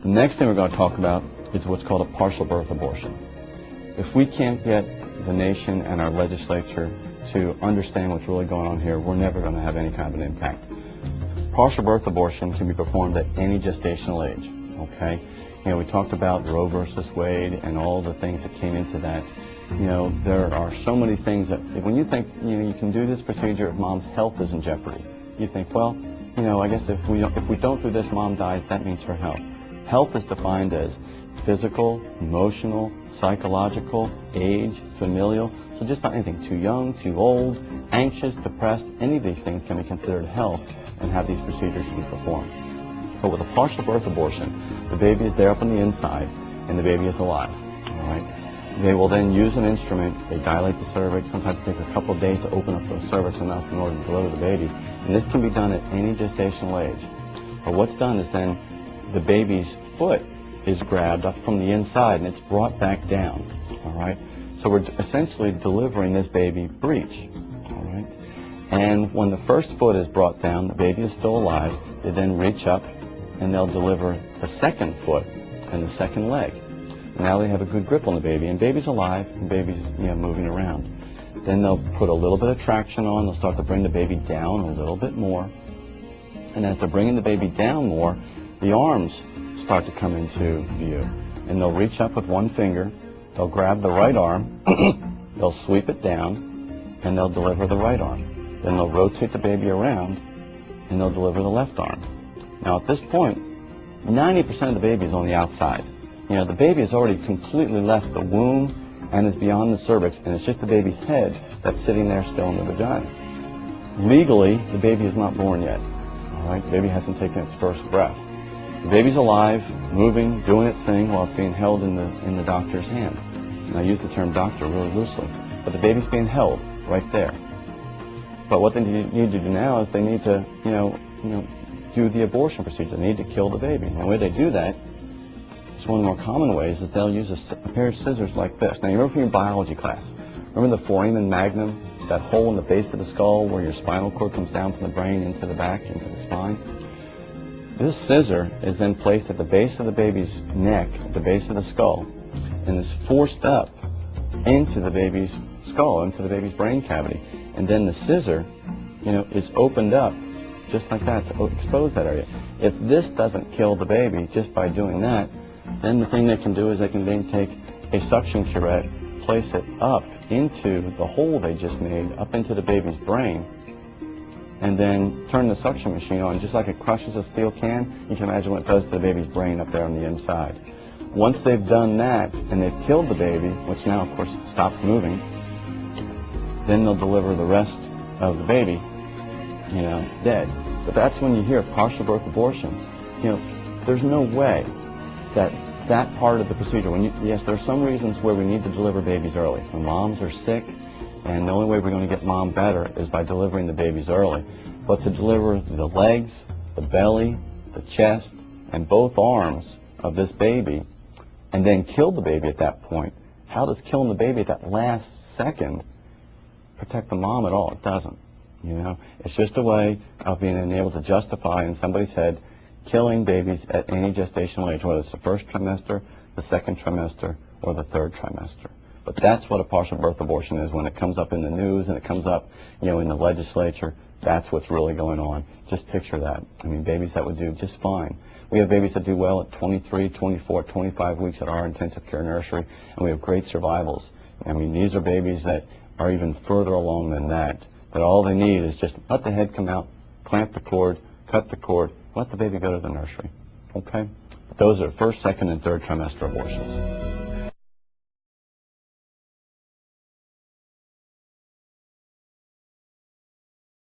The next thing we're going to talk about is what's called a partial birth abortion. If we can't get the nation and our legislature to understand what's really going on here, we're never going to have any kind of an impact. Partial birth abortion can be performed at any gestational age, okay? You know, we talked about Roe versus Wade and all the things that came into that. You know, there are so many things that when you think, you know, you can do this procedure if mom's health is in jeopardy, you think, well, you know, I guess if we don't do this, mom dies, that means her health. Health is defined as physical, emotional, psychological, age, familial. So just not anything too young, too old, anxious, depressed. Any of these things can be considered health and have these procedures be performed. But with a partial birth abortion, the baby is there up on the inside and the baby is alive. All right. They will then use an instrument. They dilate the cervix. Sometimes it takes a couple of days to open up the cervix enough in order to deliver the baby. And this can be done at any gestational age. But what's done is then the baby's foot is grabbed up from the inside and it's brought back down. All right. So we're essentially delivering this baby breech. All right. And when the first foot is brought down, the baby is still alive. They then reach up and they'll deliver the second foot and the second leg. Now they have a good grip on the baby, and baby's alive, and baby's, you know, moving around. Then they'll put a little bit of traction on. They'll start to bring the baby down a little bit more. And as they're bringing the baby down more, the arms start to come into view. And they'll reach up with one finger. They'll grab the right arm. They'll sweep it down, and they'll deliver the right arm. Then they'll rotate the baby around, and they'll deliver the left arm. Now at this point, 90% of the baby is on the outside. You know, the baby has already completely left the womb and is beyond the cervix, and it's just the baby's head that's sitting there still in the vagina. Legally, the baby is not born yet. All right, the baby hasn't taken its first breath. The baby's alive, moving, doing its thing while it's being held in the doctor's hand. And I use the term doctor really loosely, but the baby's being held right there. But what they need to do now is they need to, you know, do the abortion procedure. They need to kill the baby. And the way they do that, it's one of the more common ways, is they'll use a pair of scissors like this. Now, you remember from your biology class, remember the foramen magnum, that hole in the base of the skull where your spinal cord comes down from the brain into the back, into the spine? This scissor is then placed at the base of the baby's neck, at the base of the skull, and is forced up into the baby's skull, into the baby's brain cavity. And then the scissor, you know, is opened up just like that to expose that area. If this doesn't kill the baby just by doing that, then the thing they can do is they can then take a suction curette, place it up into the hole they just made, up into the baby's brain, and then turn the suction machine on. Just like it crushes a steel can, you can imagine what it does to the baby's brain up there on the inside. Once they've done that and they've killed the baby, which now of course stops moving, then they'll deliver the rest of the baby, you know, dead. But that's when you hear partial birth abortion. You know, there's no way that part of the procedure, yes, there are some reasons where we need to deliver babies early. When moms are sick, and the only way we're going to get mom better is by delivering the babies early. But to deliver the legs, the belly, the chest, and both arms of this baby, and then kill the baby at that point, how does killing the baby at that last second protect the mom at all? It doesn't. You know, it's just a way of being able to justify in somebody's head killing babies at any gestational age, whether it's the first trimester, the second trimester, or the third trimester. But that's what a partial birth abortion is. When it comes up in the news and it comes up, you know, in the legislature, that's what's really going on. Just picture that. I mean, babies that would do just fine. We have babies that do well at 23, 24, 25 weeks at our intensive care nursery, and we have great survivals. I mean, these are babies that are even further along than that. But all they need is just let the head come out, clamp the cord, cut the cord, let the baby go to the nursery. Okay? Those are first, second, and third trimester abortions.